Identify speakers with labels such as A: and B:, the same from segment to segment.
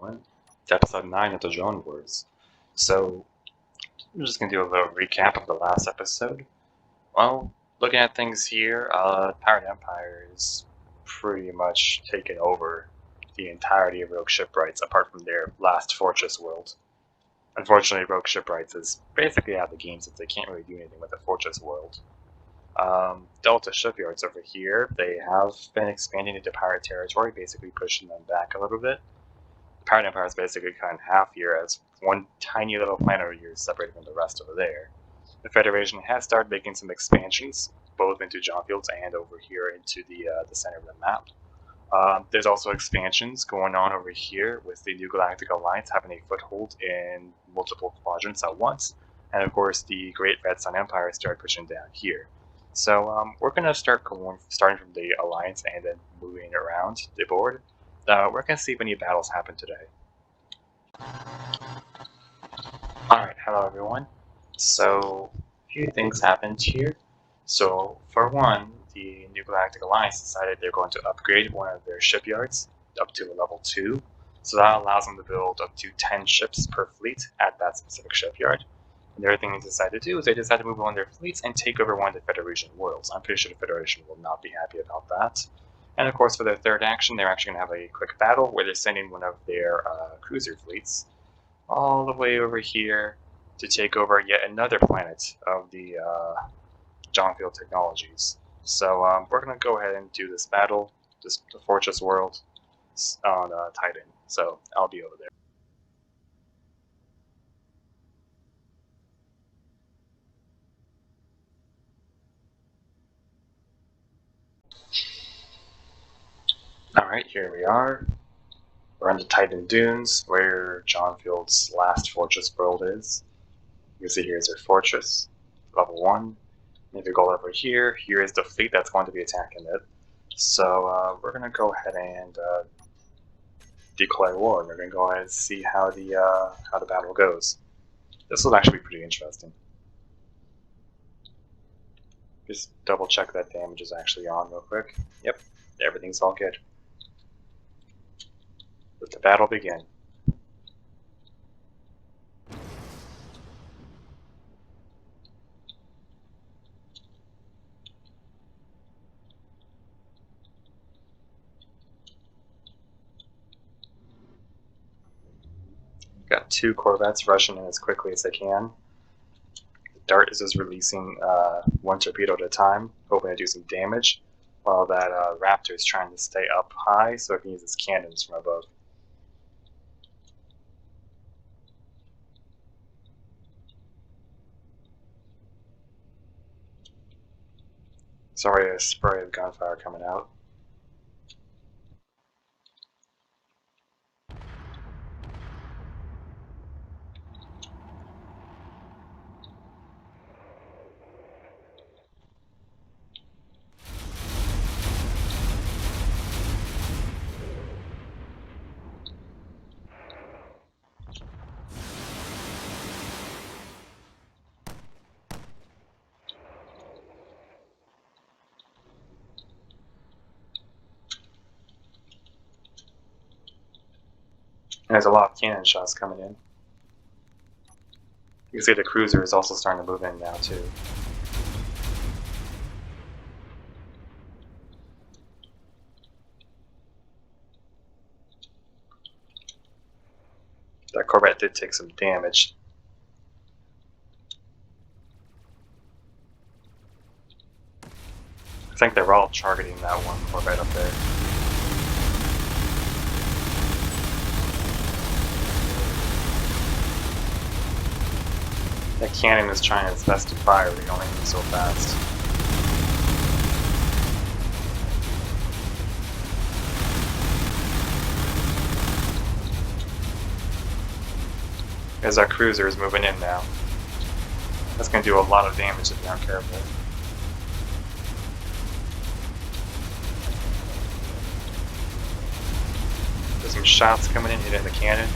A: everyone. It's episode 9 of the Drone Wars. So, I'm just going to do a little recap of the last episode. Well, looking at things here, Pirate Empire is pretty much taken over the entirety of Rogue Shipyards, apart from their last fortress world. Unfortunately, Rogue Shipyards is basically out of the game since they can't really do anything with the fortress world. Delta Shipyards over here, they have been expanding into pirate territory, basically pushing them back a little bit. The Pirate Empire is basically cut in half here, as one tiny little planet over here is separated from the rest over there. The Federation has started making some expansions, both into Johnfields and over here into the center of the map. There's also expansions going on over here with the New Galactic Alliance having a foothold in multiple quadrants at once, and of course the Great Red Sun Empire started pushing down here. So we're going to starting from the Alliance and then moving around the board. We're going to see if any battles happen today. Alright, hello everyone. So, a few things happened here. So, for one, the New Galactic Alliance decided they're going to upgrade one of their shipyards up to a level 2. So that allows them to build up to 10 ships per fleet at that specific shipyard. And the other thing they decided to do is they decided to move on their fleets and take over one of the Federation worlds. I'm pretty sure the Federation will not be happy about that. And of course, for their third action, they're actually going to have a quick battle where they're sending one of their cruiser fleets all the way over here to take over yet another planet of the Johnfield technologies. So we're going to go ahead and do this battle, the Fortress World on Titan. So I'll be over there. Alright, here we are. We're on the Titan Dunes, where Johnfield's last fortress world is. You can see here's their fortress, level 1. And if you go over here, here is the fleet that's going to be attacking it. So we're going to go ahead and declare war. We're going to go ahead and see how the battle goes. This will actually be pretty interesting. Just double check that damage is actually on real quick. Yep, everything's all good. Let the battle begin. Got 2 corvettes rushing in as quickly as they can. The Dart is just releasing 1 torpedo at a time, hoping to do some damage, while that Raptor is trying to stay up high so it can use its cannons from above. Sorry, a spray of gunfire coming out. And there's a lot of cannon shots coming in. You can see the cruiser is also starting to move in now too. That Corvette did take some damage. I think they're all targeting that one Corvette up there. That cannon is trying its best to fire, but it only moves so fast. As our cruiser is moving in now. That's going to do a lot of damage if you aren't careful. There's some shots coming in, hitting the cannon.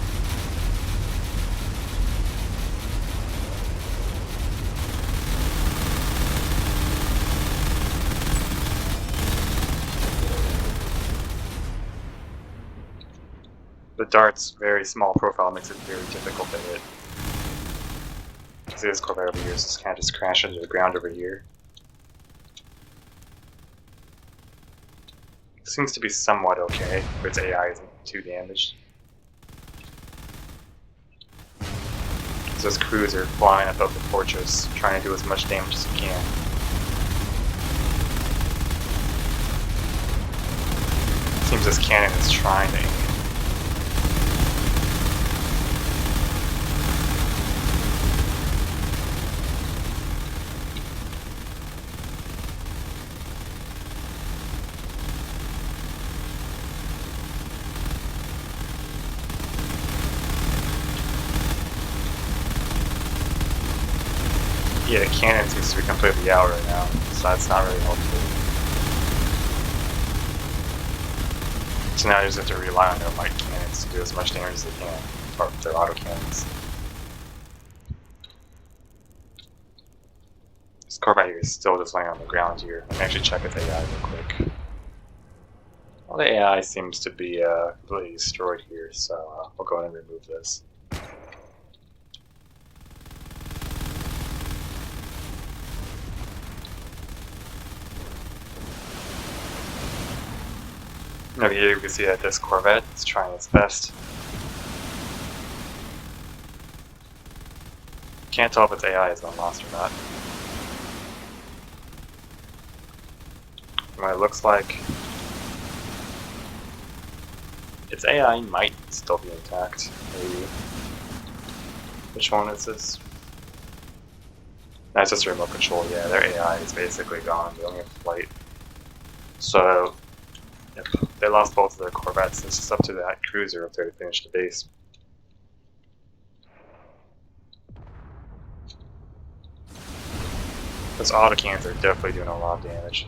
A: The dart's very small profile makes it very difficult to hit. See this Corvette over here is just kind of just crash into the ground over here. Seems to be somewhat okay, but its AI isn't too damaged. So this cruiser flying above the fortress, trying to do as much damage as it can. Seems this cannon is trying to aim. Yeah, the cannon seems to be completely out right now, so that's not really helpful. So now I just have to rely on their light cannons to do as much damage as they can, or their auto cannons. This Corvette here is still just laying on the ground here. Let me actually check its AI real quick. Well, the AI seems to be completely destroyed here, so we'll go ahead and remove this. Over here you can see that this Corvette is trying its best. Can't tell if its AI has been lost or not. What it looks like, its AI might still be intact, maybe. Which one is this? That's just a remote control, yeah, their AI is basically gone, they only have flight. So, yep, they lost both of their Corvettes, it's just up to that cruiser up there to finish the base. Those autocannons are definitely doing a lot of damage.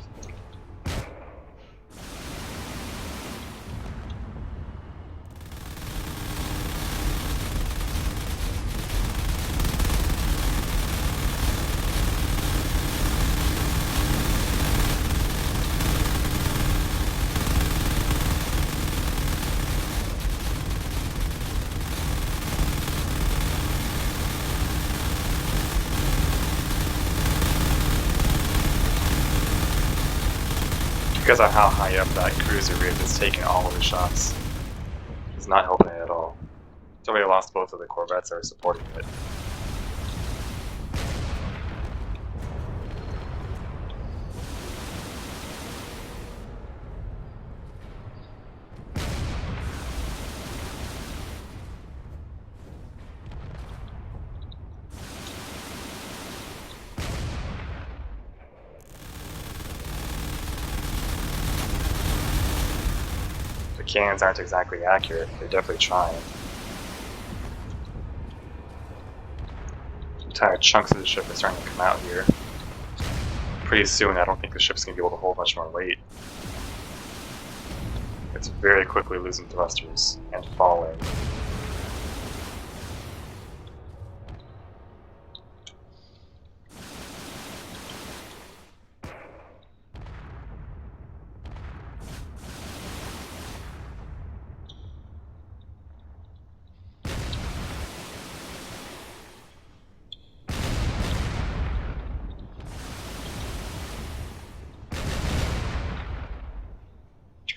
A: Because of how high up that cruiser is, it's taking all of the shots. It's not helping it at all. So we lost both of the Corvettes that are supporting it. Cannons aren't exactly accurate, they're definitely trying. Entire chunks of the ship are starting to come out here. Pretty soon I don't think the ship's going to be able to hold much more weight. It's very quickly losing thrusters and falling.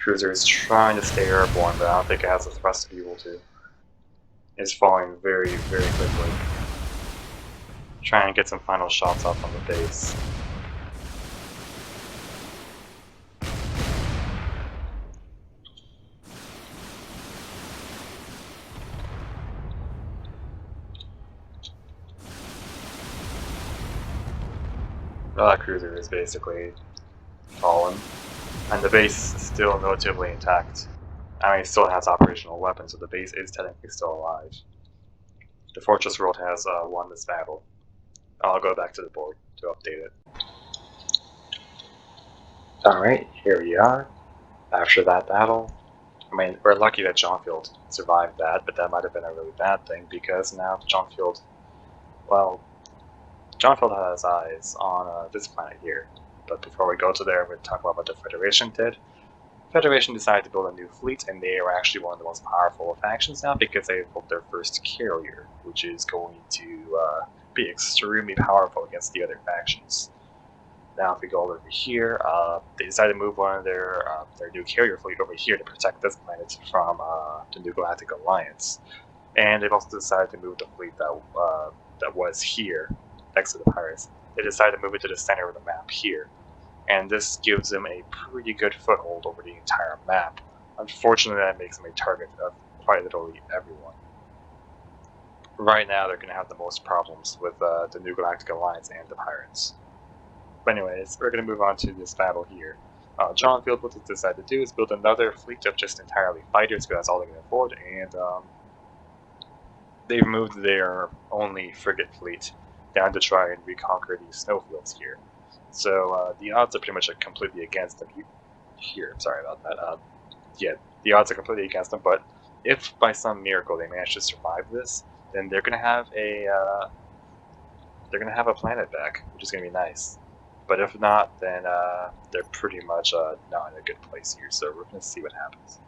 A: Cruiser is trying to stay airborne, but I don't think it has the thrust to be able to. It's falling very, very quickly. Trying to get some final shots off on the base. Well, that cruiser is basically fallen. And the base is still relatively intact. I mean, it still has operational weapons, so the base is technically still alive. The Fortress World has won this battle. I'll go back to the board to update it. Alright, here we are. After that battle, I mean, we're lucky that Johnfield survived that, but that might have been a really bad thing, because now Johnfield, well, Johnfield has eyes on this planet here. But before we go to there, we're going to talk about what the Federation did. Federation decided to build a new fleet, and they are actually one of the most powerful factions now because they built their first carrier, which is going to be extremely powerful against the other factions. Now, if we go over here, they decided to move one of their new carrier fleet over here to protect this planet from the New Galactic Alliance. And they've also decided to move the fleet that was here next to the pirates. They decided to move it to the center of the map here, and this gives them a pretty good foothold over the entire map. Unfortunately, that makes them a target of quite literally everyone. Right now, they're going to have the most problems with the New Galactic Alliance and the pirates. But anyways, we're going to move on to this battle here. John Field, what they decided to do is build another fleet of just entirely fighters, because that's all they can afford, and they've moved their only frigate fleet down to try and reconquer these snowfields here. So the odds are pretty much completely against them here. Sorry about that. Yeah, the odds are completely against them, but if by some miracle they manage to survive this, then they're going to have a planet back, which is going to be nice. But if not, then they're pretty much not in a good place here, so we're going to see what happens.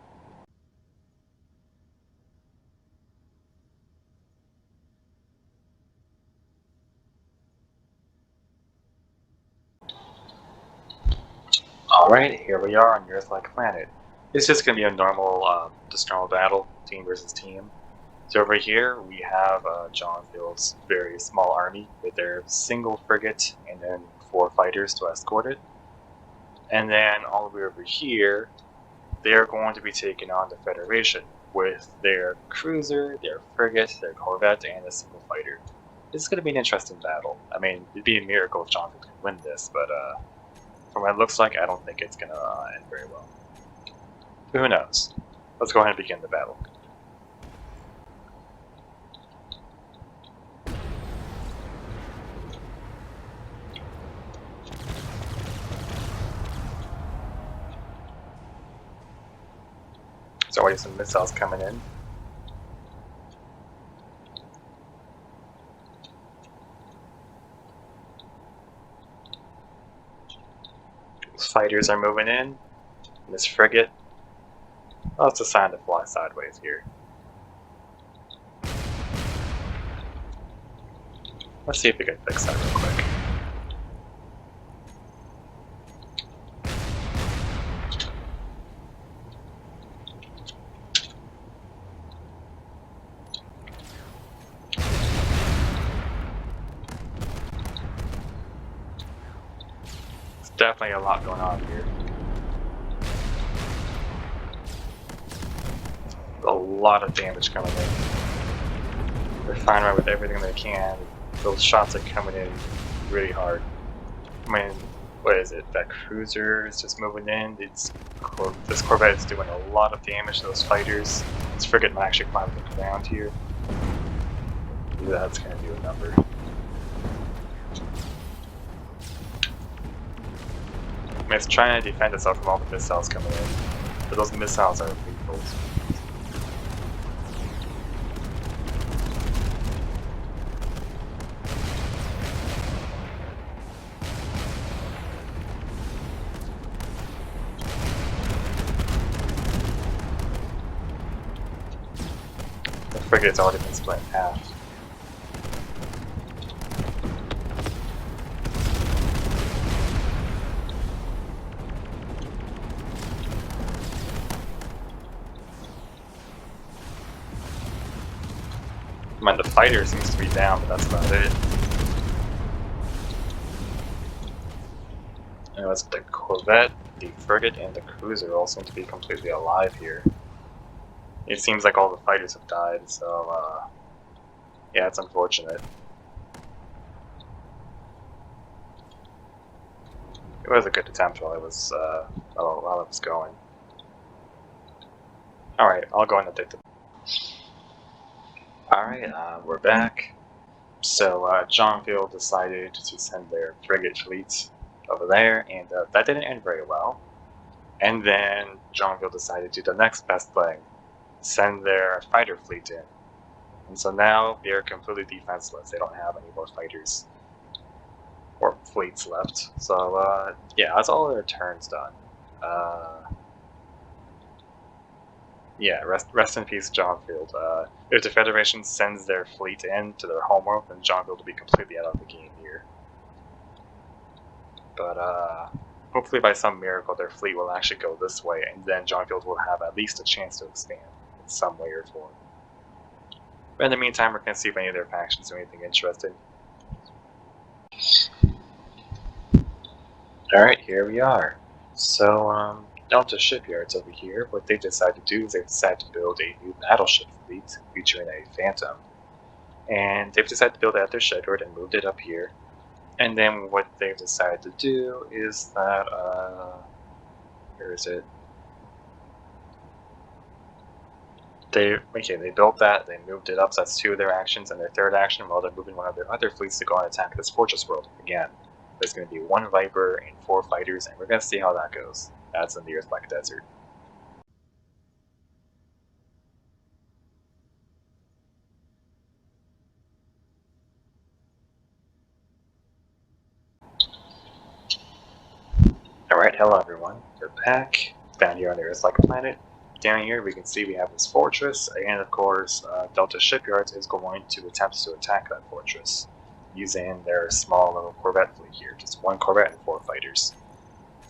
A: Alright, here we are on Earth-like planet. It's just going to be a normal, just normal battle, team versus team. So over here, we have John Field's very small army with their single frigate and then 4 fighters to escort it. And then all the way over here, they're going to be taking on the Federation with their cruiser, their frigate, their corvette, and a single fighter. This is going to be an interesting battle. I mean, it'd be a miracle if John Field could win this, but from what it looks like, I don't think it's going to end very well. But who knows? Let's go ahead and begin the battle. There's already some missiles coming in. Those fighters are moving in. And this frigate. Oh, it's a sign to fly sideways here. Let's see if we can fix that real quick. Definitely a lot going on here. A lot of damage coming in. They're firing right with everything they can. Those shots are coming in really hard. I mean, what is it? That cruiser is just moving in. This corvette is doing a lot of damage to those fighters. This frigate might actually climb the ground here. That's going to do a number. I mean, it's trying to defend itself from all the missiles coming in, but those missiles are lethal. The frigate's already been split in half. I mean, the fighter seems to be down, but that's about it. And it's the corvette, the frigate, and the cruiser all seem to be completely alive here. It seems like all the fighters have died, so yeah, it's unfortunate. It was a good attempt while it was going. Alright, I'll go and update the. Alright, we're back. So John Field decided to send their frigate fleet over there, and that didn't end very well. And then John Field decided to do the next best thing, send their fighter fleet in. And so now they're completely defenseless. They don't have any more fighters or fleets left. So yeah, that's all their turns done. Yeah, rest in peace, Johnfield. If the Federation sends their fleet in to their homeworld, then Johnfield will be completely out of the game here. But hopefully by some miracle their fleet will actually go this way, and then Johnfield will have at least a chance to expand in some way or form. But in the meantime, we're going to see if any of their factions do anything interesting. Alright, here we are. So, Delta Shipyards over here, what they decided to do is they decided to build a new battleship fleet featuring a Phantom. And they've decided to build it at their shipyard and moved it up here. And then what they've decided to do is that, where is it? They built that, they moved it up, so that's 2 of their actions, and their 3rd action, well, they're moving one of their other fleets to go and attack this fortress world again. There's going to be 1 Viper and 4 fighters, and we're going to see how that goes. That's in the Earth Black Desert. Alright, hello everyone. We're back down here on the Earth-like planet. Down here we can see we have this fortress, and of course Delta Shipyards is going to attempt to attack that fortress using their small little corvette fleet here. Just 1 corvette and 4 fighters.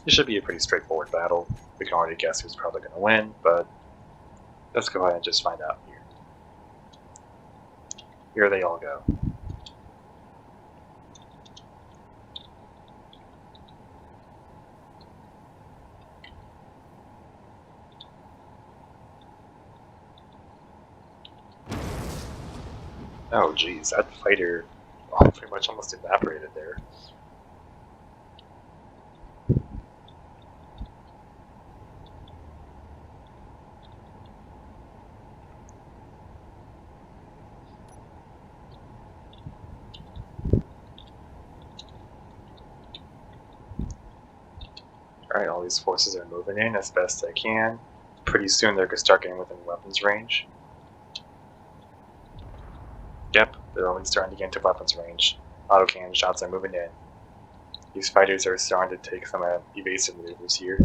A: This should be a pretty straightforward battle. We can already guess who's probably going to win, but let's go ahead and just find out here. Here they all go. Oh geez, that fighter pretty much almost evaporated there. Alright, all these forces are moving in as best they can. Pretty soon they're going to start getting within weapons range. Yep, they're already starting to get into weapons range. Autocannon shots are moving in. These fighters are starting to take some evasive maneuvers here.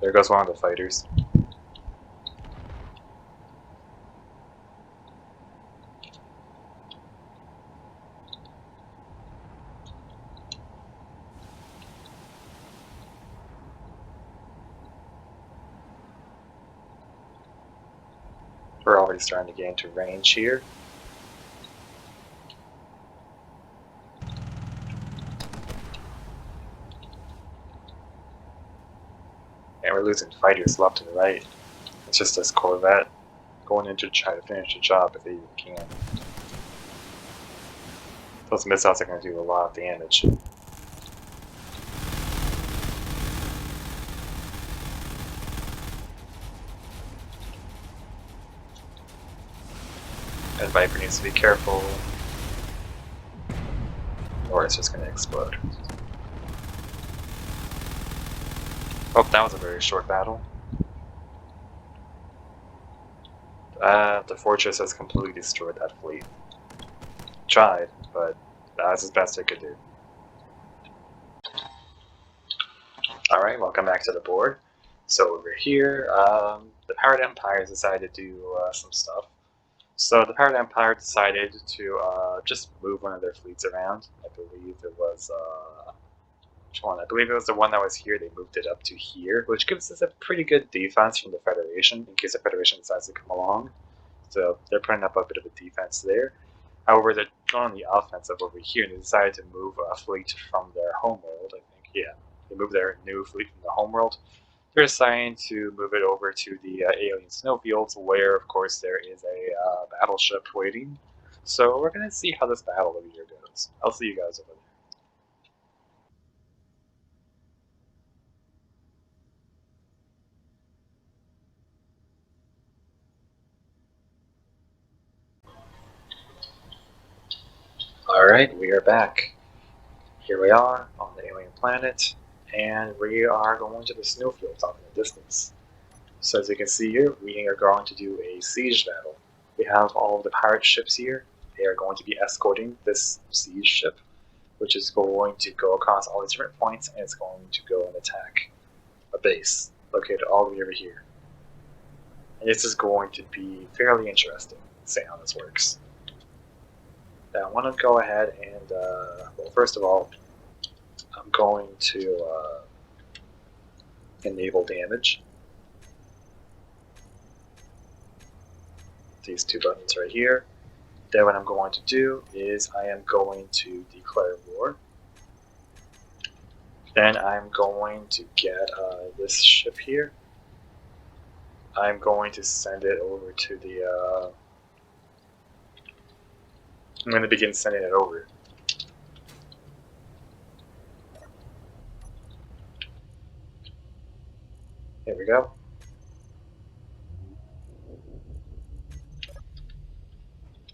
A: There goes one of the fighters. We're already starting to get into range here. And we're losing fighters left and right. It's just this corvette going in to try to finish the job if they even can. Those missiles are going to do a lot of damage. And Viper needs to be careful, or it's just going to explode. Oh, that was a very short battle. The fortress has completely destroyed that fleet. Tried, but that's as best it could do. Alright, welcome back to the board. So over here, the Pirate Empire has decided to do some stuff. So the Pirate Empire decided to just move one of their fleets around. I believe it was, which one? I believe it was the one that was here. They moved it up to here, which gives us a pretty good defense from the Federation in case the Federation decides to come along. So they're putting up a bit of a defense there. However, they're going on the offensive over here, and they decided to move a fleet from their homeworld, I think. Yeah, they moved their new fleet from the homeworld. They're deciding to move it over to the alien snowfields, where, of course, there is a battleship waiting. So we're going to see how this battle over here goes. I'll see you guys over there. Alright, we are back. Here we are on the alien planet, and we are going to the snowfields off in the distance. So as you can see here, we are going to do a siege battle. We have all of the pirate ships here, they are going to be escorting this siege ship, which is going to go across all these different points, and it's going to go and attack a base located all the way over here. And this is going to be fairly interesting, to see how this works. Now I want to go ahead and, well, first of all, I'm going to enable damage. These two buttons right here. Then what I'm going to do is I am going to declare war. Then I'm going to get this ship here. I'm going to send it over to the, I'm going to begin sending it over. Here we go.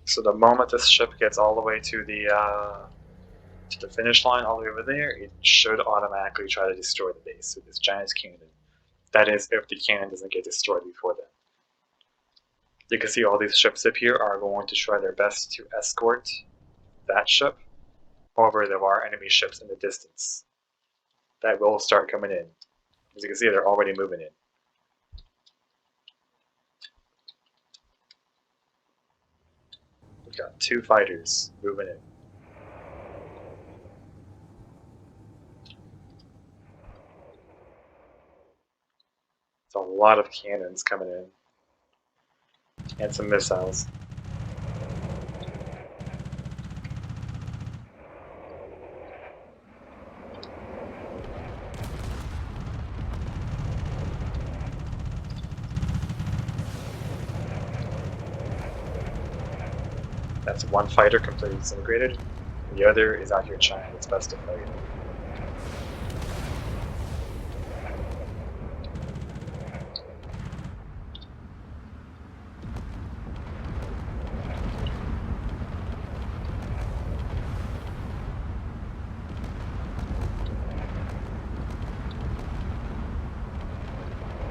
A: So the moment this ship gets all the way to the finish line, all the way over there, it should automatically try to destroy the base with this giant cannon. That is, if the cannon doesn't get destroyed before then. You can see all these ships up here are going to try their best to escort that ship. However, there are enemy ships in the distance that will start coming in. As you can see, they're already moving in. We've got 2 fighters moving in. It's a lot of cannons coming in. And some missiles. That's 1 fighter completely disintegrated. And the other is out here trying its best to fight.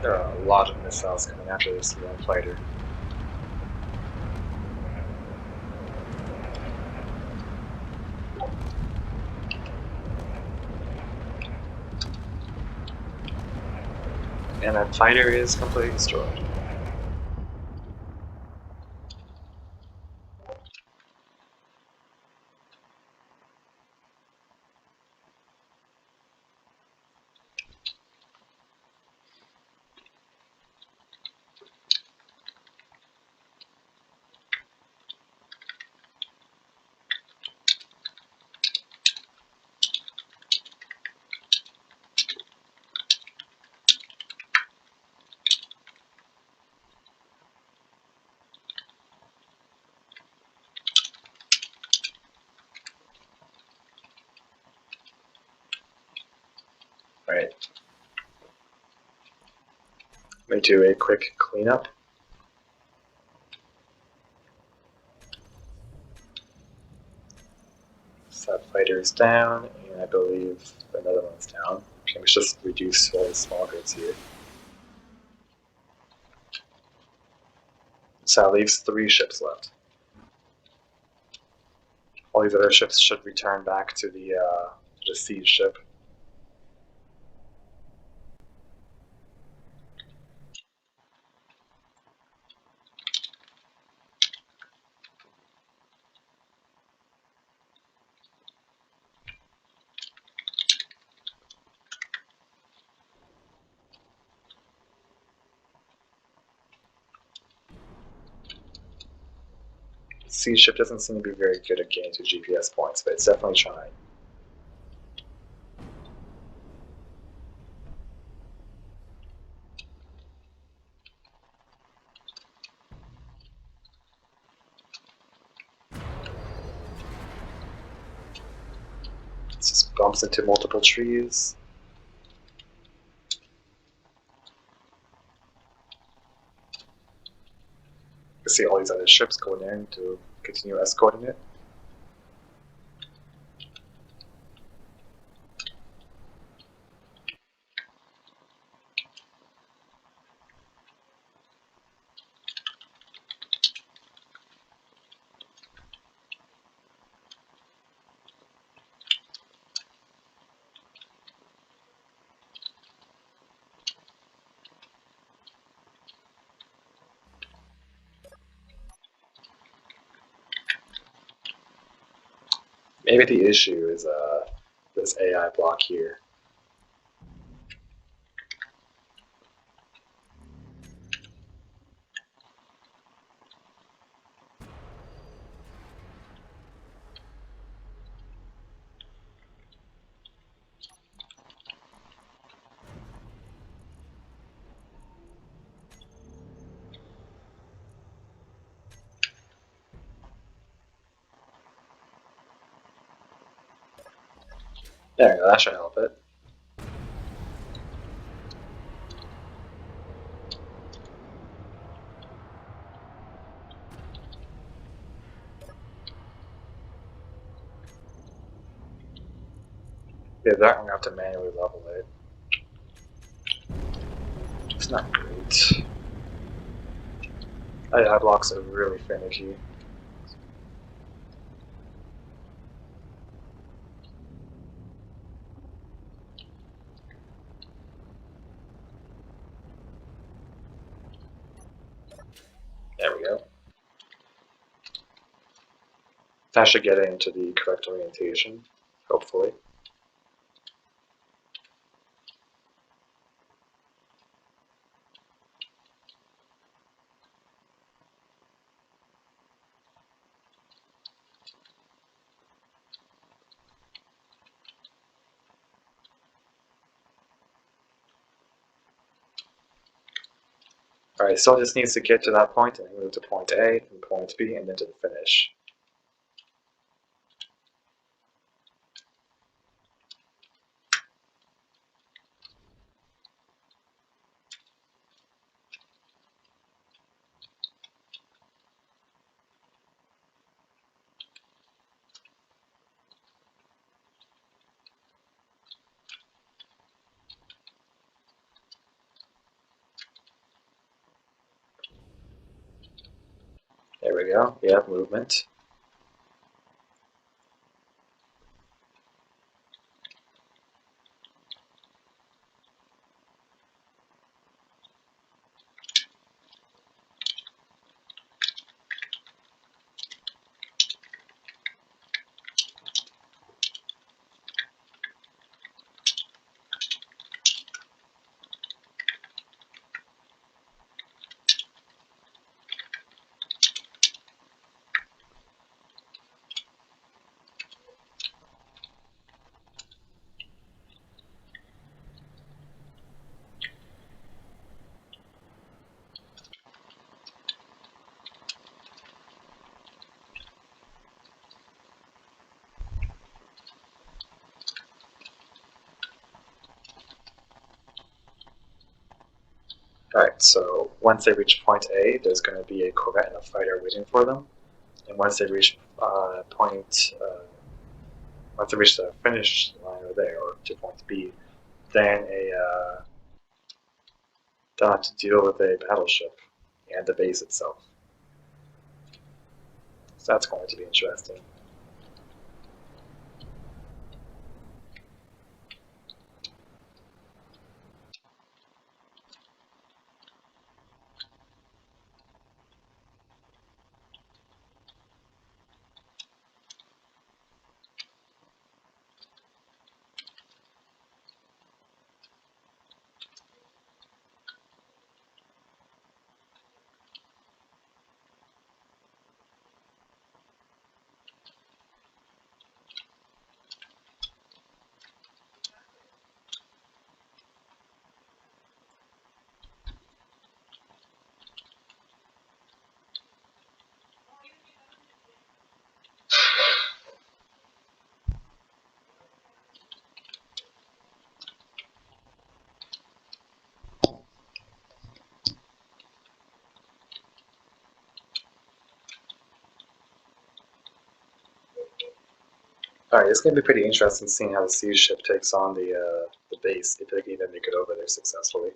A: There are a lot of missiles coming after this 1 fighter. And that fighter is completely destroyed. Right. Let me do a quick cleanup. So that fighter is down, and I believe another one's down. Let's just reduce all the small hits here. So that leaves 3 ships left. All these other ships should return back to the siege ship. The siege ship doesn't seem to be very good at getting to GPS points, but it's definitely trying. It just bumps into multiple trees. You can see all these other ships going in to continue escorting it.
B: Maybe the issue is this AI block here. There we go, that should help it. Yeah, that I'm gonna have to manually level it. It's not great. AI blocks are really finicky. There we go. That should get it into the correct orientation, hopefully. Alright, so it just needs to get to that point and then move to point A, and point B, and then to the finish. There we go. We have movement. Alright, so once they reach point A, there's going to be a corvette and a fighter waiting for them. And once they reach once they reach the finish line over there, or to point B, then they'll have to deal with a battleship and the base itself. So that's going to be interesting. Alright, it's going to be pretty interesting seeing how the siege ship takes on the base, if they can even make it over there successfully.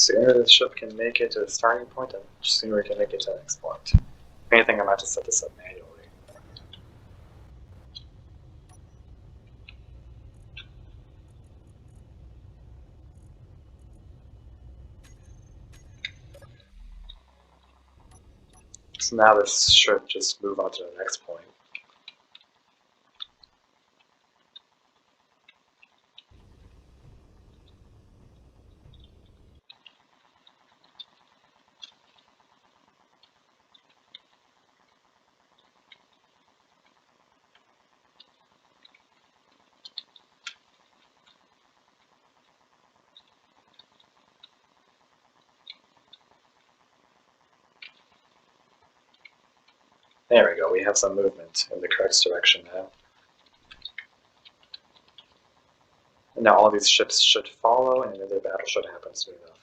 B: sooner the ship can make it to the starting point, the sooner it can make it to the next point. If anything, I might just set this up manually. So now this should just move on to the next point. There we go, we have some movement in the correct direction now. And now all these ships should follow, and then their battle should happen soon enough.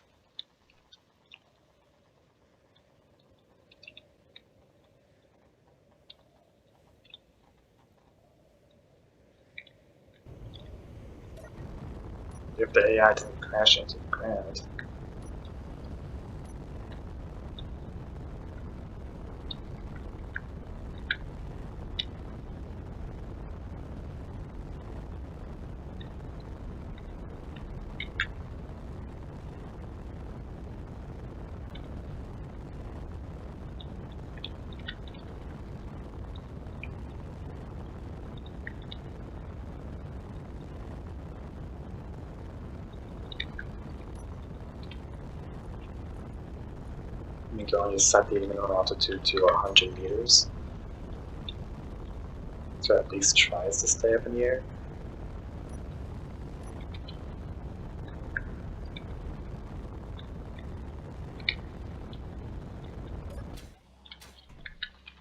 B: If the AI didn't crash into the ground. You can only set the minimum altitude to 100 meters. So at least tries to stay up in the air.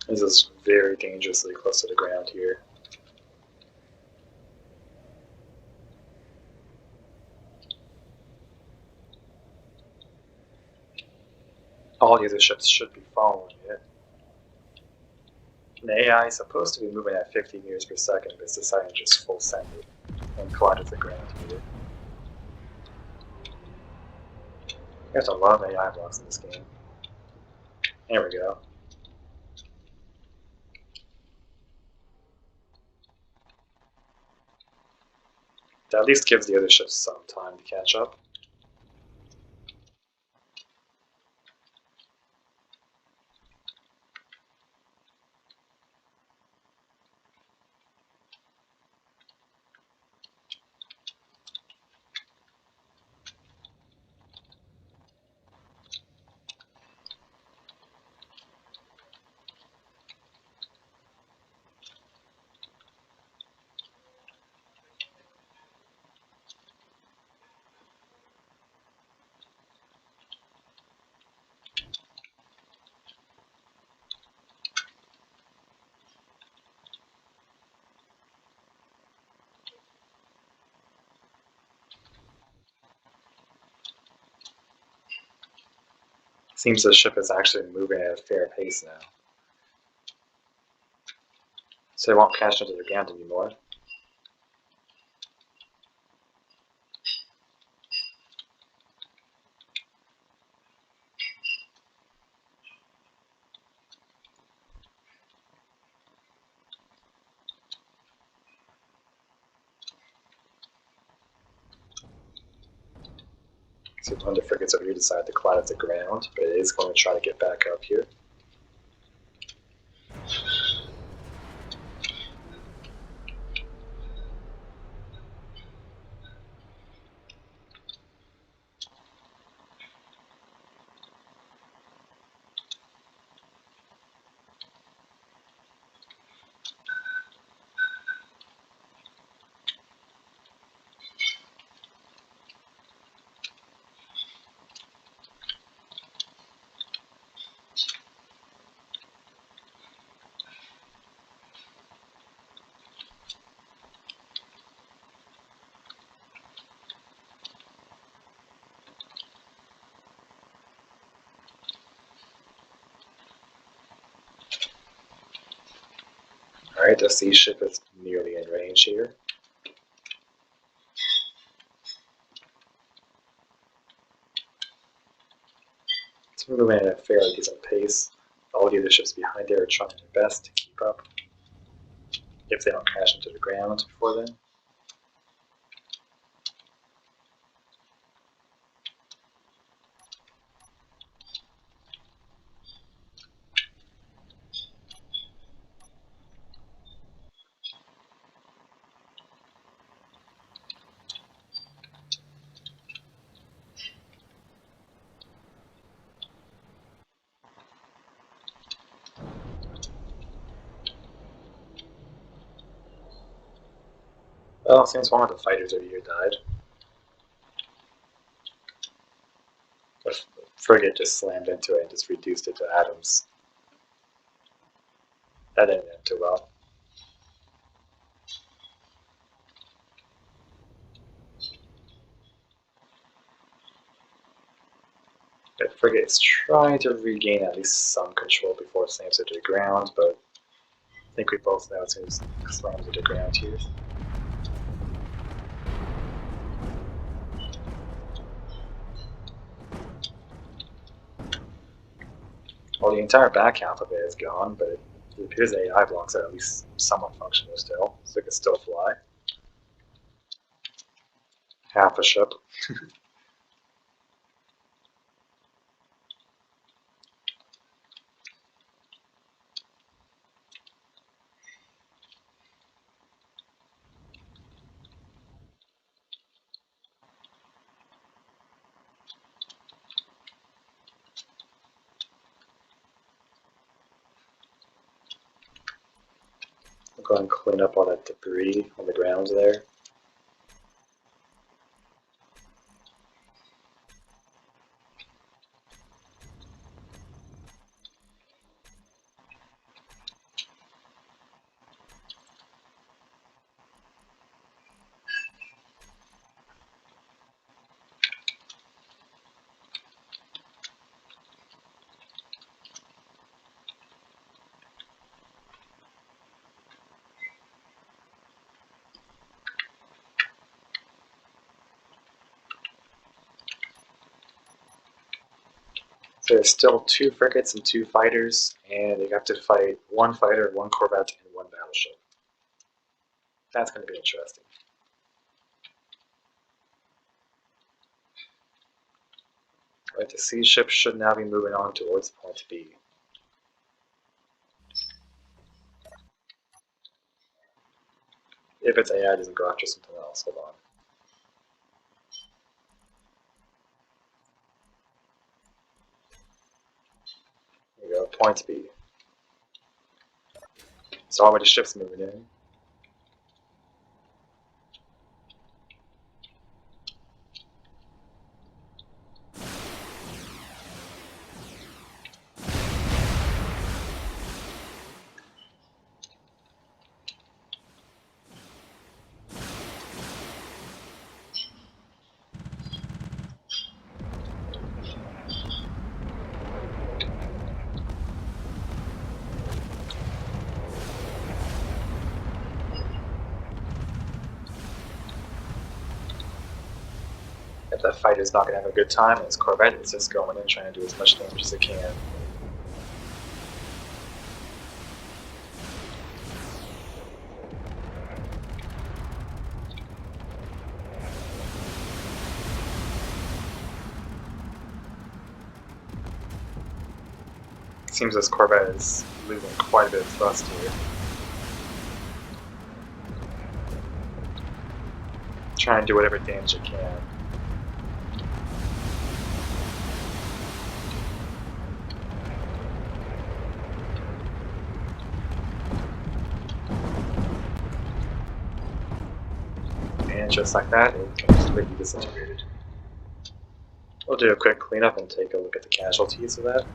B: This is very dangerously close to the ground here. All the other ships should be following it. And the AI is supposed to be moving at 50 meters per second, but it's deciding to just full send it and collide with the ground here. There's a lot of AI blocks in this game. There we go. That at least gives the other ships some time to catch up. Seems the ship is actually moving at a fair pace now. So it won't crash into the ground anymore. So one of the frigates over here decided to collide at the ground, but it is going to try to get back up here. Alright, the sea ship is nearly in range here. So we're moving at a fairly decent pace. All the other ships behind there are trying their best to keep up. If they don't crash into the ground before then. Well, since one of the fighters over here died, the frigate just slammed into it and just reduced it to atoms. That didn't end too well. The frigate is trying to regain at least some control before it slams it to the ground, but I think we both know it's going to slam it to the ground here. Well, the entire back half of it is gone, but it appears the AI blocks are at least somewhat functional still, so it can still fly. Half a ship. I'll go and clean up all that debris on the ground there. So there's still 2 frigates and 2 fighters, and you have to fight 1 fighter, 1 corvette, and 1 battleship. That's going to be interesting. Right, the sea ship should now be moving on towards point B. If its AI doesn't go after something else, hold on. There we go, point B. So already ships moving in. If that fighter's not going to have a good time, its corvette is just going in trying to do as much damage as it can. It seems this corvette is losing quite a bit of thrust here. Try and do whatever damage it can. And just like that, it completely disintegrated. We'll do a quick cleanup and take a look at the casualties of that.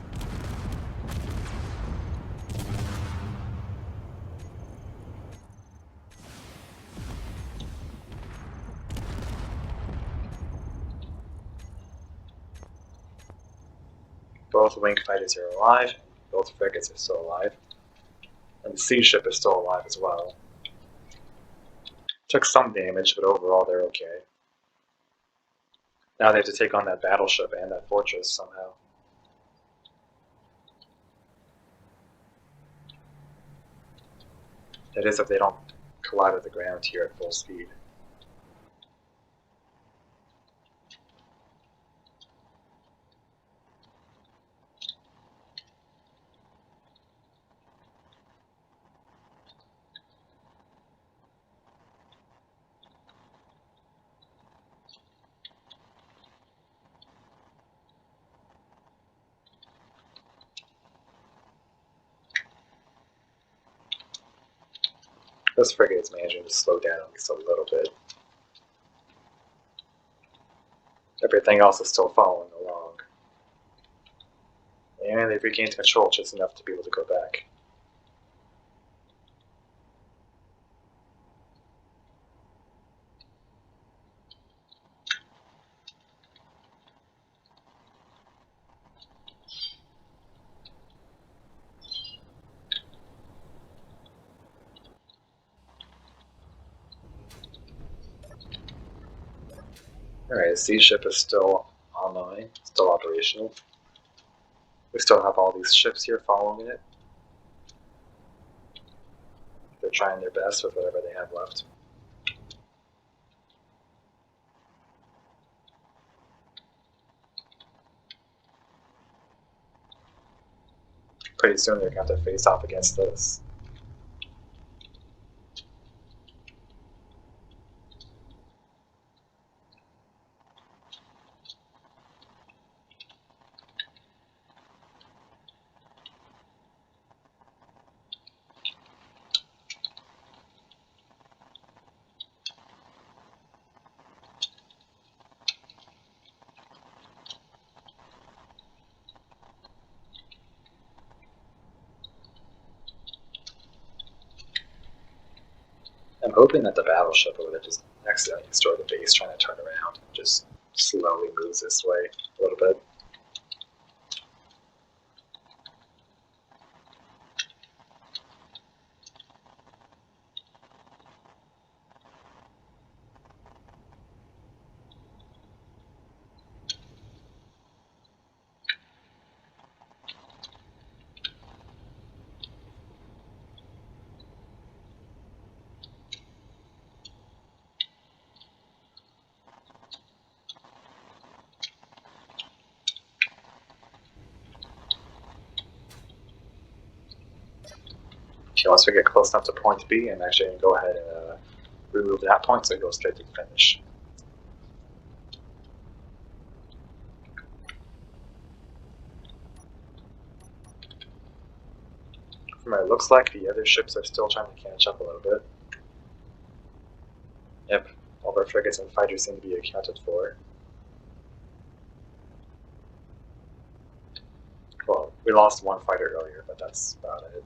B: Both wing fighters are alive, both frigates are still alive, and the sea ship is still alive as well. Took some damage, but overall they're okay. Now they have to take on that battleship and that fortress somehow. That is, if they don't collide with the ground here at full speed. This frigate is managing to slow down at least a little bit. Everything else is still following along. And they've regained control just enough to be able to go back. Alright, the siege ship is still online, still operational. We still have all these ships here following it. They're trying their best with whatever they have left. Pretty soon they're going to have to face off against this. I'm hoping that the battleship would have just accidentally destroyed the base trying to turn around and just slowly moves this way a little bit. Okay, once we get close enough to point B, I'm actually going to go ahead and remove that point so it goes straight to the finish. From what it looks like, the other ships are still trying to catch up a little bit. Yep, all of our frigates and fighters seem to be accounted for. Well, we lost one fighter earlier, but that's about it.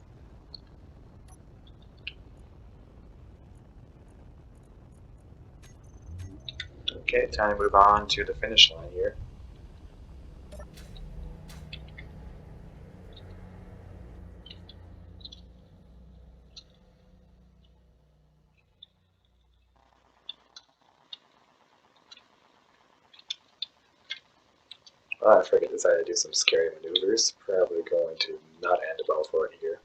B: Okay, time to move on to the finish line here. I frigate decided to do some scary maneuvers, probably going to not end well for it here.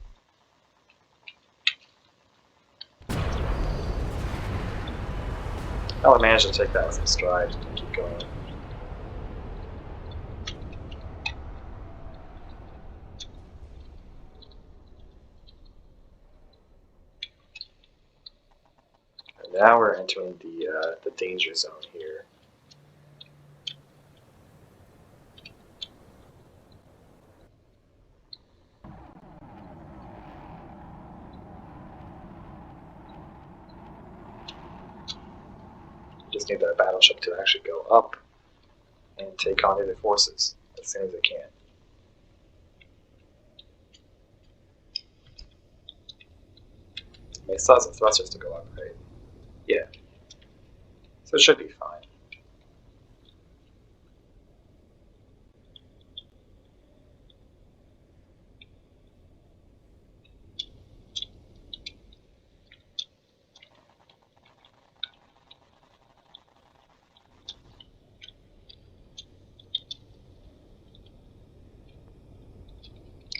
B: I managed to take that with some stride and keep going. And now we're entering the danger zone here. Just need that battleship to actually go up and take on the other forces as soon as it can. It still has the thrusters to go up, right? Yeah. So it should be fine.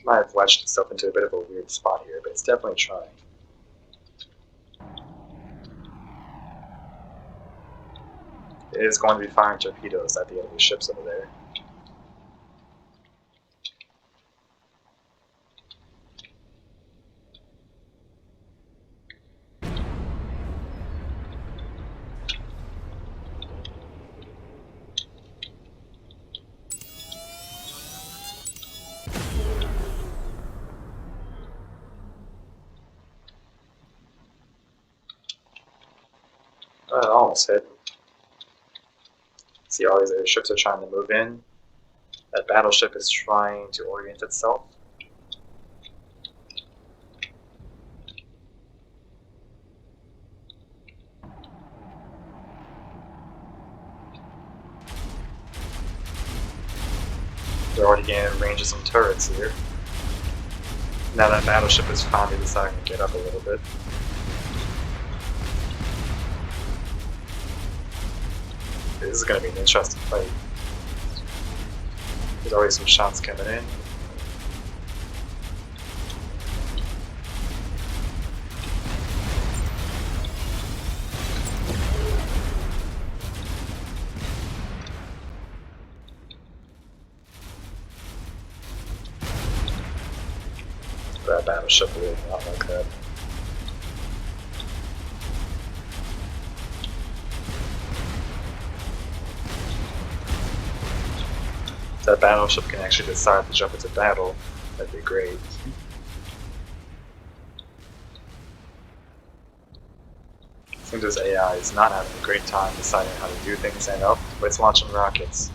B: Might have wedged itself into a bit of a weird spot here, but it's definitely trying. It is going to be firing torpedoes at the enemy ships over there. Almost hit. See, all these other ships are trying to move in. That battleship is trying to orient itself. They're already getting range of some turrets here. Now that battleship is finally deciding to get up a little bit. This is going to be an interesting fight. There's already some shots coming in. That battleship will not like that. If that battleship can actually decide to jump into battle, that'd be great. Seems this AI is not having a great time deciding how to do things, and oh, it's launching rockets.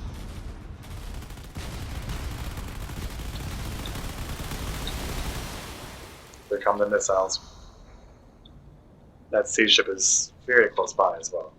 B: Here come the missiles. That sea ship is very close by as well.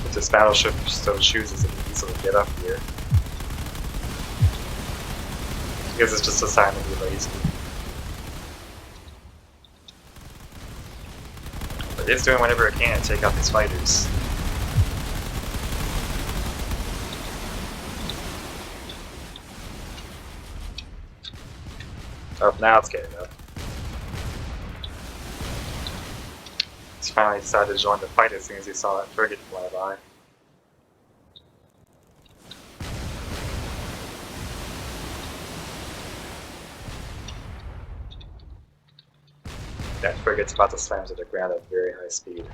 B: If this battleship so chooses, it can easily get up here. Because it's just deciding to be lazy. But it's doing whatever it can to take out these fighters. Oh, now it's getting up. He's finally decided to join the fight as soon as he saw that frigate fly by. That frigate's about to slam to the ground at very high speed.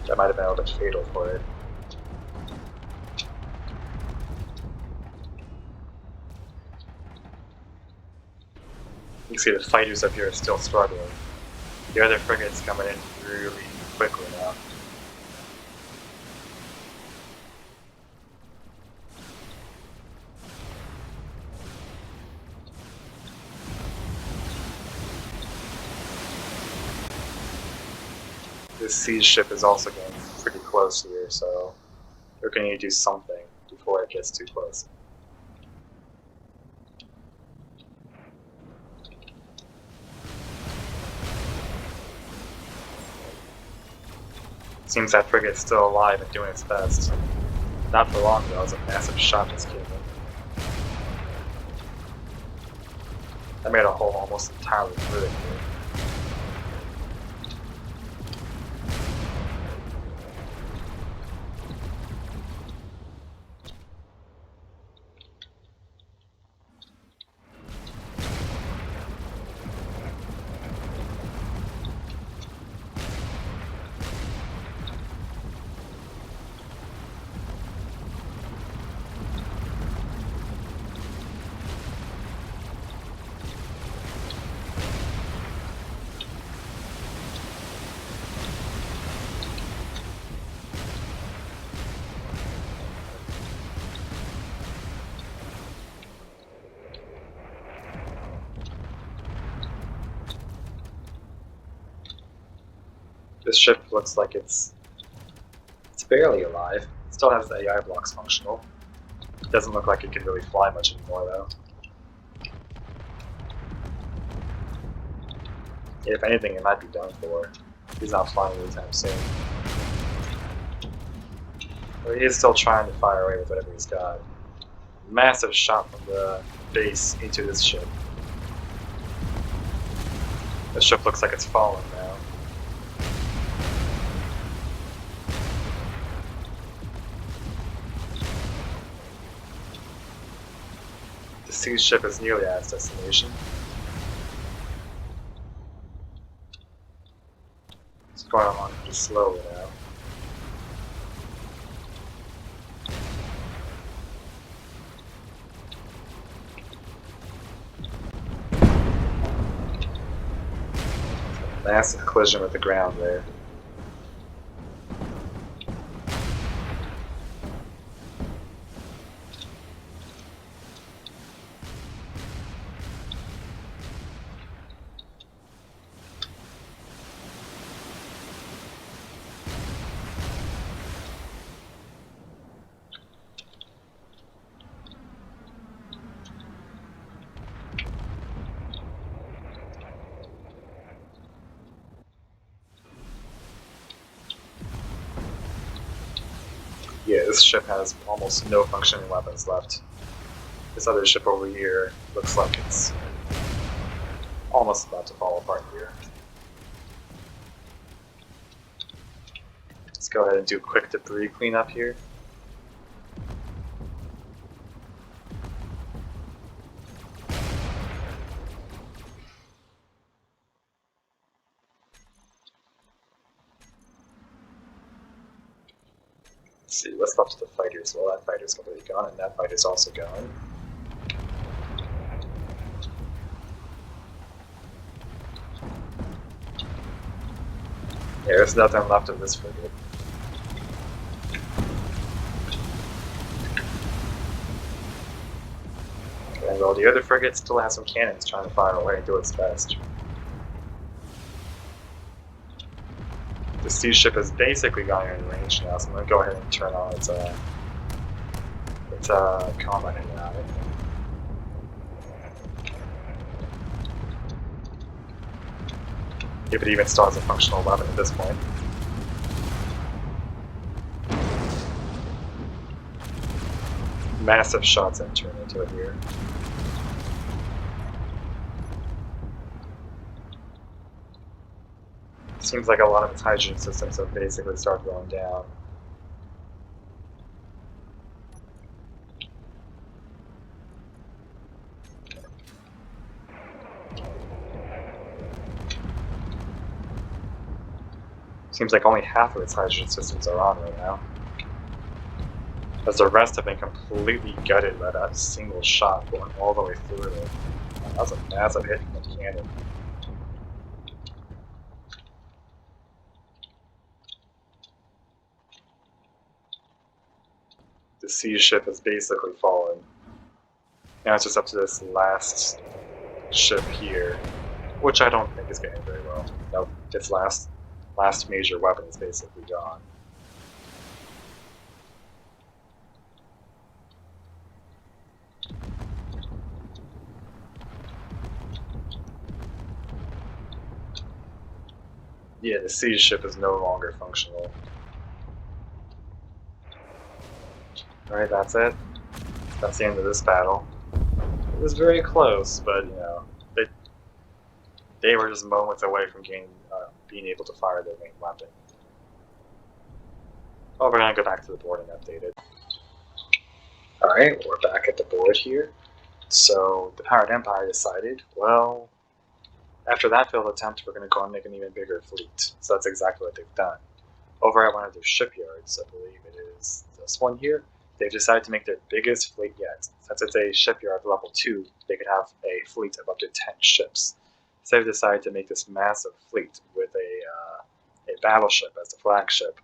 B: That might have been a little bit fatal for it. You can see the fighters up here are still struggling. The other frigate's coming in really quickly now. This siege ship is also getting pretty close here, so they're going to need to do something before it gets too close. Seems that frigate's still alive and doing its best. Not for long though, as a massive shot just came in. That made a hole almost entirely through it here. This ship looks like it's barely alive. It still has the AI blocks functional. It doesn't look like it can really fly much anymore though. If anything, it might be done for. He's not flying anytime soon. But he is still trying to fire away with whatever he's got. Massive shot from the base into this ship. This ship looks like it's falling now. The siege ship is nearly at its destination. It's going along pretty slowly now. Massive collision with the ground there. Yeah, this ship has almost no functioning weapons left. This other ship over here looks like it's almost about to fall apart here. Let's go ahead and do a quick debris cleanup here. Let's see, what's left of the fighters? Well, that fighter's completely gone, and that fighter's also gone. Yeah, there's nothing left of this frigate. And well, the other frigate still has some cannons trying to fire away and do its best. The siege ship has basically gone in range now, so I'm going to go ahead and turn on its combat engine on it. If it even still has a functional weapon at this point. Massive shots entering into it here. Seems like a lot of its hydrogen systems have basically started going down. Seems like only half of its hydrogen systems are on right now, as the rest have been completely gutted by that single shot going all the way through it. That was a massive hit from the cannon. The siege ship has basically fallen. Now it's just up to this last ship here, which I don't think is getting very well. Nope, its last major weapon is basically gone. Yeah, the siege ship is no longer functional. Alright, that's it. That's the end of this battle. It was very close, but you know, they were just moments away from being able to fire their main weapon. Oh, we're gonna go back to the board and update it. Alright, we're back at the board here. So the Pirate Empire decided, well, after that failed attempt, we're going to go and make an even bigger fleet. So that's exactly what they've done. Over at one of their shipyards, I believe it is this one here, they've decided to make their biggest fleet yet. Since it's a shipyard level 2, they could have a fleet of up to 10 ships. So they've decided to make this massive fleet with a battleship as the flagship,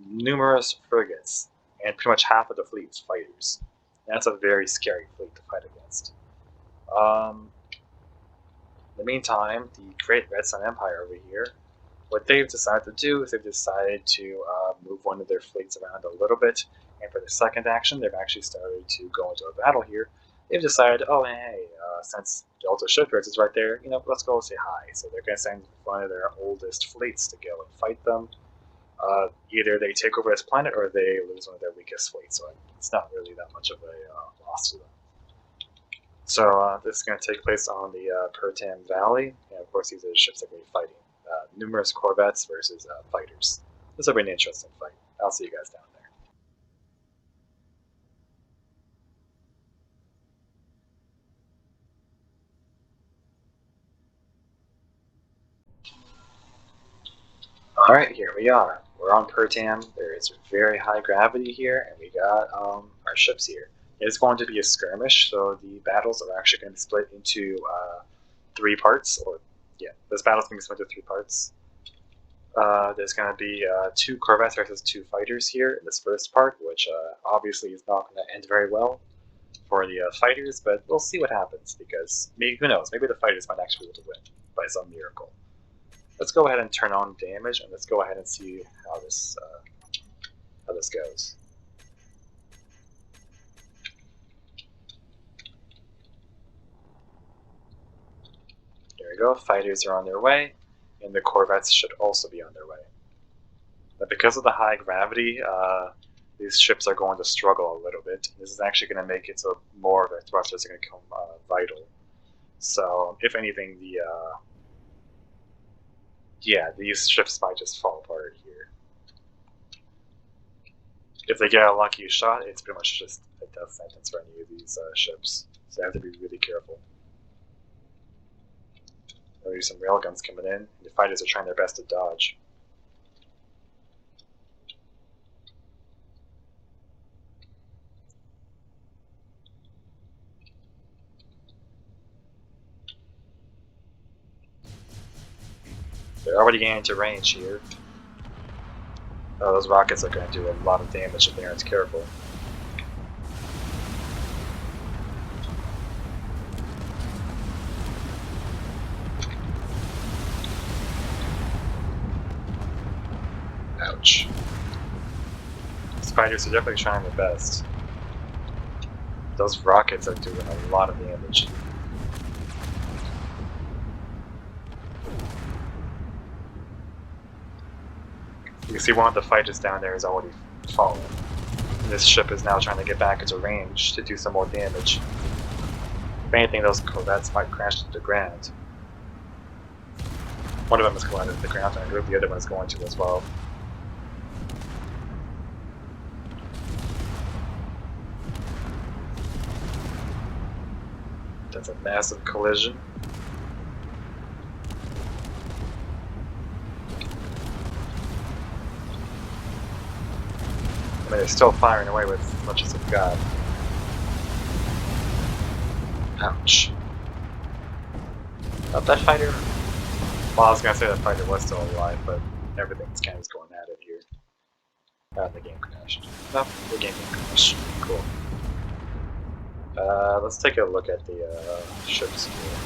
B: numerous frigates, and pretty much half of the fleet is fighters. And that's a very scary fleet to fight against. In the meantime, the Great Red Sun Empire over here what they've decided to do is they've decided to move one of their fleets around a little bit, and for the second action, they've actually started to go into a battle here. They've decided, oh hey, since Delta Shipyards is right there, let's go say hi. So they're going to send one of their oldest fleets to go and fight them. Either they take over this planet or they lose one of their weakest fleets, so it's not really that much of a loss to them. So this is going to take place on the Pertam Valley, and of course these are the ships that are going to be fighting. Numerous corvettes versus fighters. This will be an interesting fight. I'll see you guys down there. Alright, here we are. We're on Pertam. There is very high gravity here, and we got our ships here. It's going to be a skirmish, so the battles are actually going to be split into 3 parts. This battle's going to be split into 3 parts. There's going to be 2 corvettes versus 2 fighters here in this first part, which obviously is not going to end very well for the fighters, but we'll see what happens, because who knows, maybe the fighters might actually be able to win by some miracle. Let's go ahead and turn on damage, and let's go ahead and see how this goes. There we go, fighters are on their way, and the corvettes should also be on their way. But because of the high gravity, these ships are going to struggle a little bit. This is actually going to make it so more of their thrusters are going to become vital. So, if anything, these ships might just fall apart here. If they get a lucky shot, it's pretty much just a death sentence for any of these ships. So they have to be really careful. There's some railguns coming in, and the fighters are trying their best to dodge. They're already getting into range here. Those rockets are going to do a lot of damage if they aren't careful. Ouch. Spiders are definitely trying their best. Those rockets are doing a lot of damage. You can see one of the fighters down there is already fallen. This ship is now trying to get back into range to do some more damage. If anything, those corvettes might crash to the ground. One of them is collided to the ground, and I believe the other one is going to as well. That's a massive collision. I mean, they're still firing away with as much as they've got. Ouch. That fighter... Well, I was gonna say that fighter was still alive, but everything's kind of going at it here. The game crashed. Nope, the game didn't crash. Cool. Let's take a look at the ships here.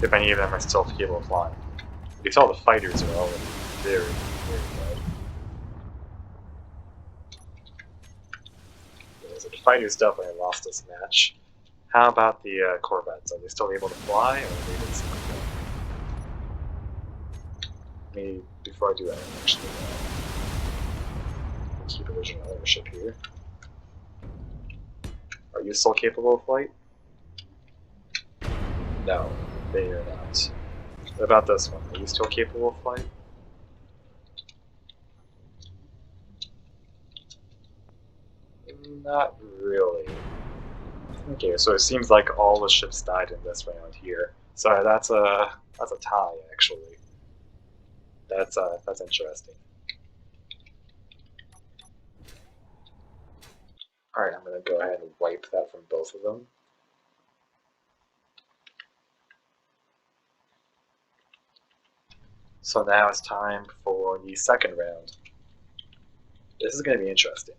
B: If any of them are still capable of flying. You can tell the fighters are already very, very dead. Yeah, so the fighters definitely lost this match. How about the corvettes? Are they still able to fly, or are they basically dead? Maybe before I do that, I'll actually keep original ownership here. Are you still capable of flight? No, they are not. What about this one? Are you still capable of flight? Not really. Okay, so it seems like all the ships died in this round here. So that's a tie, actually. That's interesting. Alright, I'm gonna go ahead and wipe that from both of them. So now it's time for the second round. This is gonna be interesting.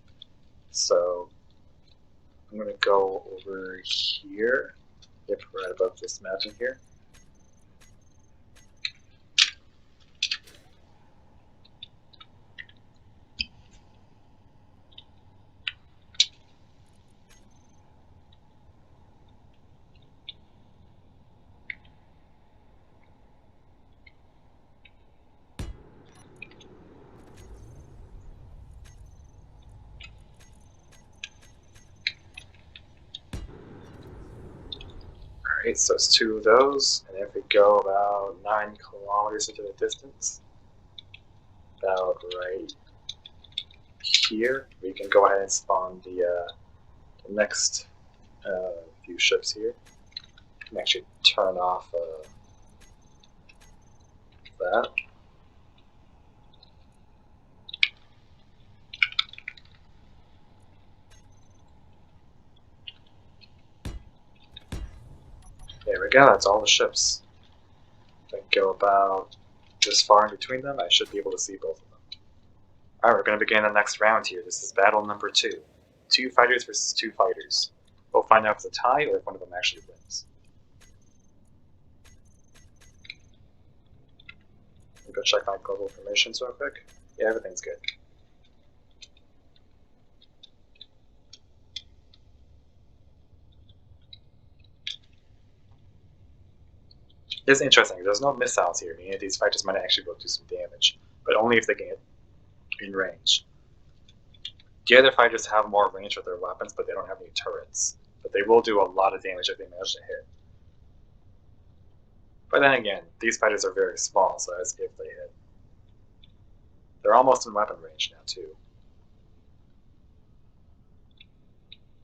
B: So I'm gonna go over here. Yep, right above this mountain here. Alright, so it's 2 of those, and if we go about 9 kilometers into the distance, about right here, we can go ahead and spawn the next few ships here. We can actually turn off that. There we go, that's all the ships. If I go about this far in between them, I should be able to see both of them. Alright, we're going to begin the next round here. This is battle number 2. 2 fighters versus 2 fighters. We'll find out if it's a tie or if one of them actually wins. Let me go check my global formations real quick. Yeah, everything's good. It's interesting, there's no missiles here, meaning these fighters might actually be able to do some damage, but only if they get in range. The other fighters have more range with their weapons, but they don't have any turrets. But they will do a lot of damage if they manage to hit. But then again, these fighters are very small, so as if they hit. They're almost in weapon range now, too.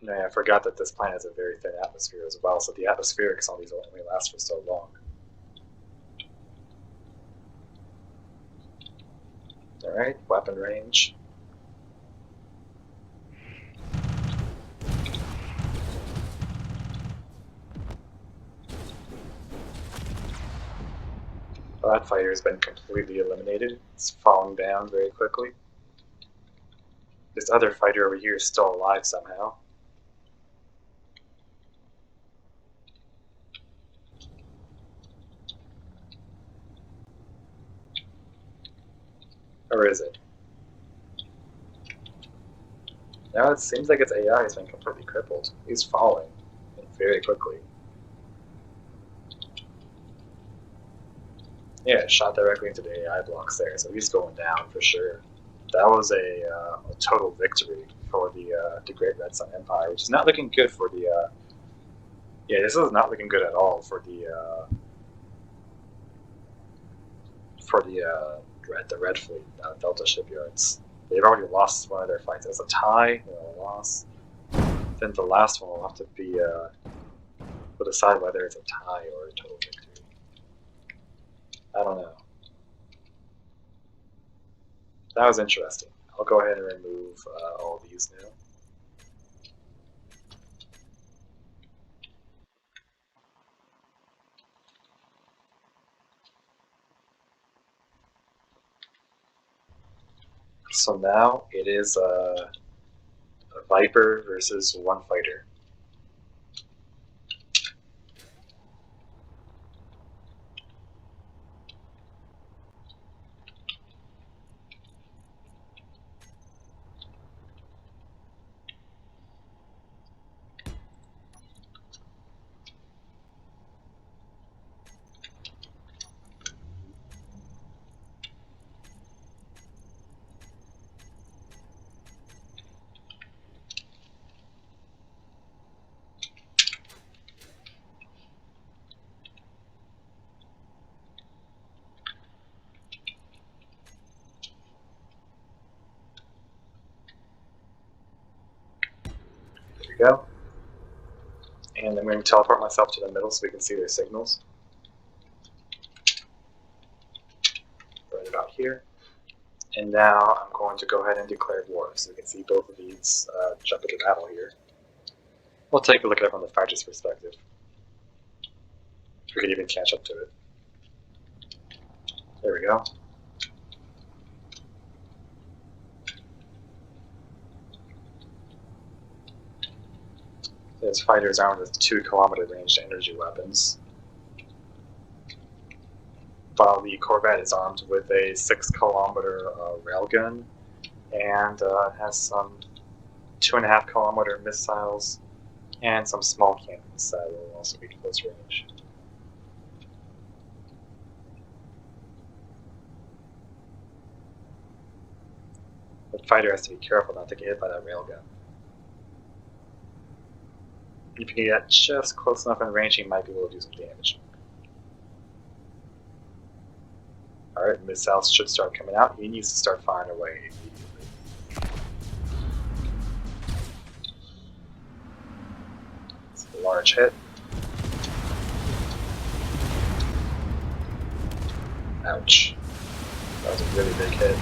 B: And I forgot that this planet has a very thin atmosphere as well, so the atmospherics on these will only last for so long. Alright, weapon range. Well, that fighter has been completely eliminated. It's falling down very quickly. This other fighter over here is still alive somehow. Or is it? Now it seems like its AI has been completely crippled. He's falling very quickly. Yeah, it shot directly into the AI blocks there, so he's going down for sure. That was a total victory for the Great Red Sun Empire, which is not looking good for the. Yeah, this is not looking good at all for the Red Fleet, Delta Shipyards. They've already lost one of their fights. It's a tie, a loss. Then the last one will have to be we'll decide whether it's a tie or a total victory. I don't know. That was interesting. I'll go ahead and remove all these now. So now it is a Viper versus one fighter. There we go. And I'm going to teleport myself to the middle so we can see their signals. Right about here. And now I'm going to go ahead and declare war so we can see both of these jump into battle here. We'll take a look at it from the fighter's perspective. If we could even catch up to it. There we go. This fighter is armed with 2-kilometer range energy weapons, while the Corvette is armed with a 6-kilometer railgun and has some 2.5-kilometer missiles and some small cannons that will also be close range. The fighter has to be careful not to get hit by that railgun. If you can get just close enough in range, he might be able to do some damage. Alright, missiles should start coming out. He needs to start firing away immediately. It's a large hit. Ouch. That was a really big hit.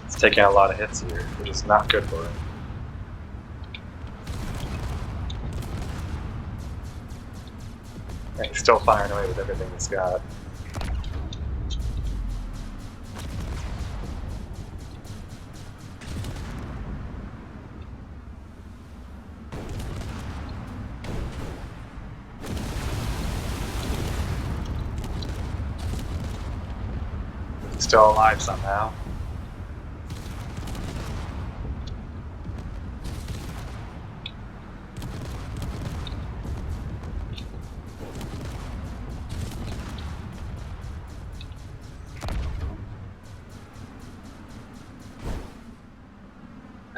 B: He's taking a lot of hits here, which is not good for him. And he's still firing away with everything he's got. He's still alive somehow.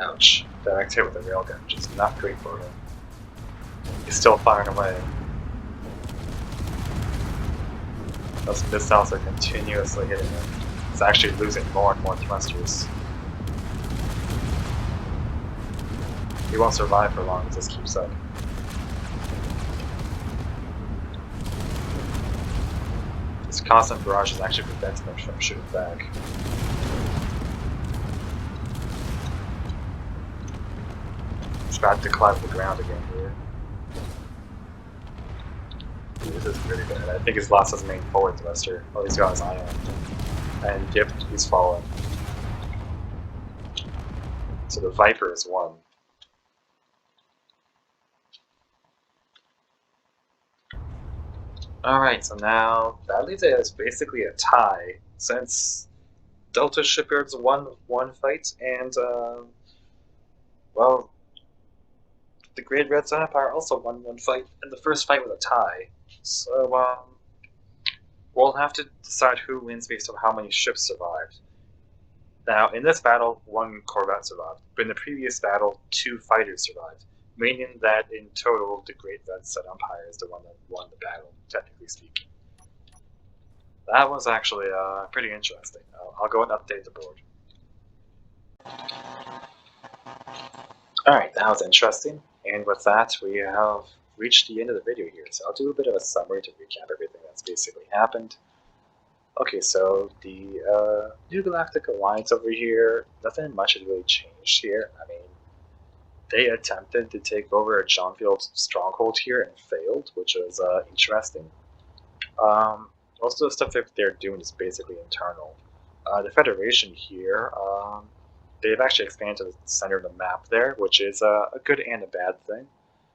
B: Ouch. Direct hit with a railgun, which is not great for him. He's still firing away. Those missiles are continuously hitting him. He's actually losing more and more thrusters. He won't survive for long if this keeps up. This constant barrage is actually preventing them from shooting back. He's about to climb the ground again here. Ooh, this is really bad. I think he's lost his main forward thruster. Oh, he's got his ion. And yep, he's fallen. So the Viper is won. Alright, so now that leaves it as basically a tie, since Delta Shipyards won one fight, and, well, the Great Red Sun Empire also won one fight, and the first fight was a tie. So, we'll have to decide who wins based on how many ships survived. Now, in this battle, one corvette survived, but in the previous battle, 2 fighters survived, meaning that in total, the Great Red Sun Empire is the one that won the battle, technically speaking. That was actually pretty interesting. I'll go and update the board. Alright, that was interesting. And with that, we have reached the end of the video here. So I'll do a bit of a summary to recap everything that's basically happened. Okay, so the New Galactic Alliance over here, nothing much has really changed here. I mean, they attempted to take over a Johnfield stronghold here and failed, which was interesting. Most of the stuff that they're doing is basically internal. The Federation here, they've actually expanded to the center of the map there, which is a good and a bad thing.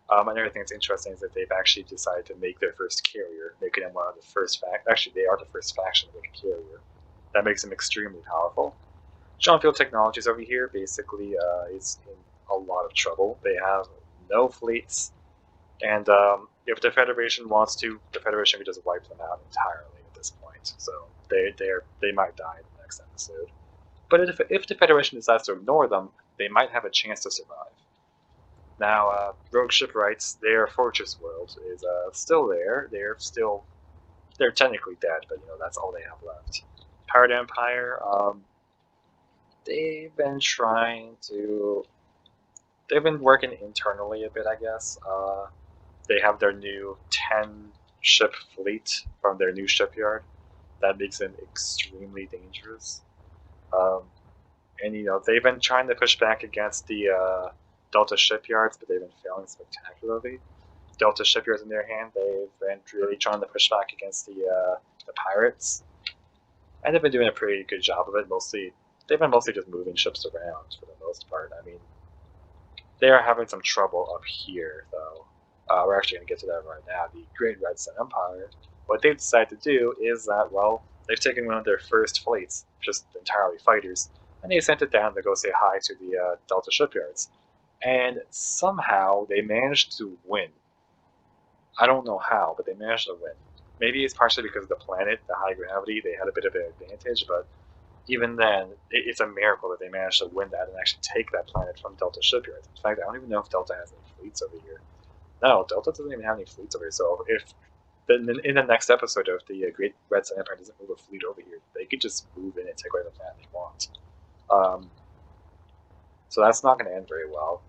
B: Another thing that's interesting is that they've actually decided to make their first carrier, making them one of the first actually they are the first faction to make a carrier. That makes them extremely powerful. Johnfield Technologies over here basically is in a lot of trouble. They have no fleets, and if the Federation wants to, the Federation could just wipe them out entirely at this point. So they might die in the next episode. But if the Federation decides to ignore them, they might have a chance to survive. Now, Rogue Shipyards, their fortress world is still there. They're technically dead, but that's all they have left. Pirate Empire, they've been working internally a bit, I guess. They have their new 10-ship fleet from their new shipyard. That makes them extremely dangerous. And they've been trying to push back against the Delta Shipyards, but they've been failing spectacularly. Delta Shipyards, in their hand, they've been really trying to push back against the pirates, and they've been doing a pretty good job of it. They've been mostly just moving ships around for the most part. I mean, they are having some trouble up here, though. We're actually going to get to that right now. The Great Red Sun Empire, what they've decided to do is that, well, they've taken one of their first fleets, just entirely fighters, and they sent it down to go say hi to the Delta Shipyards. And somehow they managed to win. I don't know how, but they managed to win. Maybe it's partially because of the planet, the high gravity, they had a bit of an advantage, but even then, it's a miracle that they managed to win that and actually take that planet from Delta Shipyards. In fact, I don't even know if Delta has any fleets over here. No, Delta doesn't even have any fleets over here. So if then in the next episode, if the Great Red Sun Empire doesn't move a fleet over here, they could just move in and take away the planet they want. So that's not going to end very well.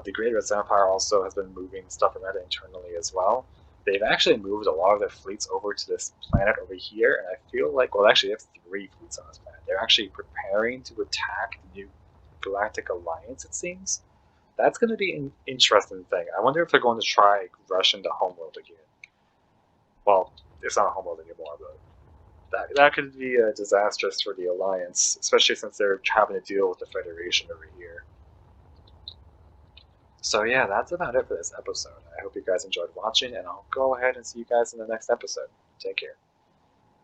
B: The Great Red Sun Empire also has been moving stuff around internally as well. They've actually moved a lot of their fleets over to this planet over here, and I feel like, well, actually, they have 3 fleets on this planet. They're actually preparing to attack the new Galactic Alliance, it seems. That's going to be an interesting thing. I wonder if they're going to try rush into Homeworld again. Well, it's not a Homeworld anymore, but that could be disastrous for the Alliance, especially since they're having to deal with the Federation over here. So yeah, that's about it for this episode. I hope you guys enjoyed watching, and I'll go ahead and see you guys in the next episode. Take care.